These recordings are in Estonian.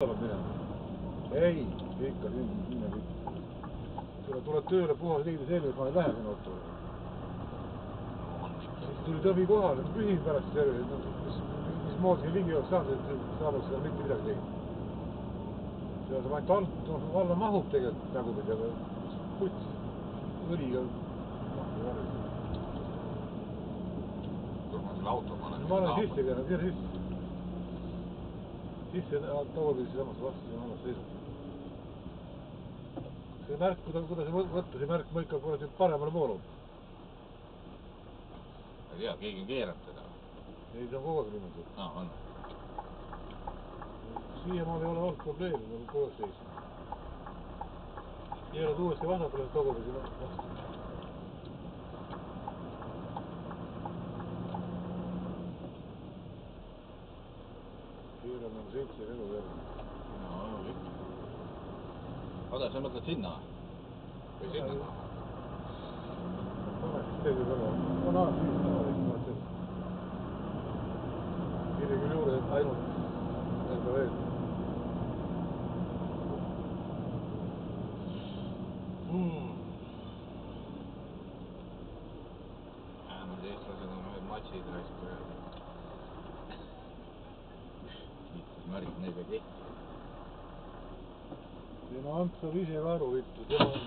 Ei, ikka sinna kõik. Tuleb tööle puhas liidi selvis, ma ei lähe sinna autole. Siis tuli tõbi kohale, ma küsin pärast selvis, mismoodi see ligi oleks saanud, et saab seda mitte midagi teinud. Seda saab ainult alla mahub tegelikult nägupidi, aga puts, õliga mahtu varjas. Kui ma selle auto panen? Ma olen sisse käinud, tira sisse. Sisse tagurpidi samas vastu ja annab seisab. See märk, kuidas võtta, see märk ma ikka kuradi paremale poole. Ma ei tea, keegi on keeranud teda. Ei, see on kogu aeg niimoodi. On. Siiamaal ei ole olnud probleemi, ma olen kogu aeg seisnud. Keerad uuesti vasakule tagurpidi vastu. Keerad nagu 7 elu järgi. No, kõik. Oda, sa mõtled sinna? Või sinna? Pane siis teise kõrva. Ma näen siis näha. Kirja küll juurde ainult enda veel. Need eestlased on ühed matsid raisk ühed. Märk neile kehti. No Ants saab ise ka aru,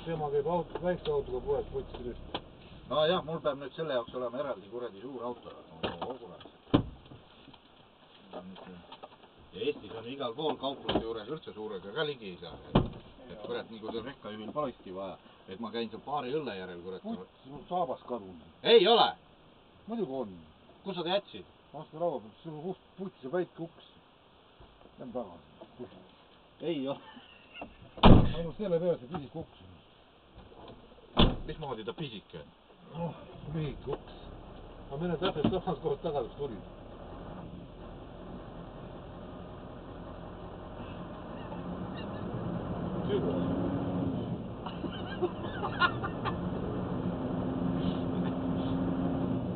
tema käib väikse autoga poes putsidest. No jah, mul peab nüüd selle jaoks olema eraldi kuradi suur auto. Ja Eestis on igal pool kaupluse juures üldse suurega ka ligi ei saa. Et kurat, nii kui seal rekkajuhil palaiski vaja, et ma käin seal paari õlle järel, kurat. Sul on saabas kadunud. Ei ole! Muidugi on. Kus sa ta jätsid? Aasta laua pealt, sul on putsi ja väike uks. Lähen tagasi. Ei ole. Aga selle peale see pisik uks. Mismoodi ta pisike on? Oh, lühike uks. Aga meil on täpselt samas kohas tagasi tuli. Sügvas.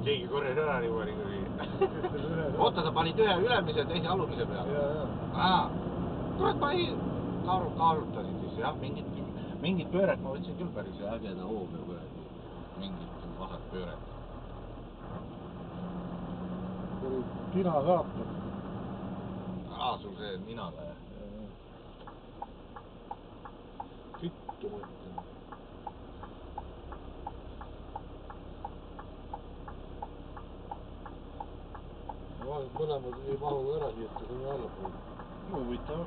Keegi korjas ära niimoodi kui... Oota, sa panid ühe ülemise ja teise alumise peale? Jaa. Kurat, ma ei kaalutasin siis, jah, mingit pööret ma võtsin küll päris ägeda hooga kuradi. Mingit vasakpööret. Tina saab. Sul see ninaga, jah? Vittu mõtlen. Mõlemad ei mahu ära siit, see on allapool. Huvitav.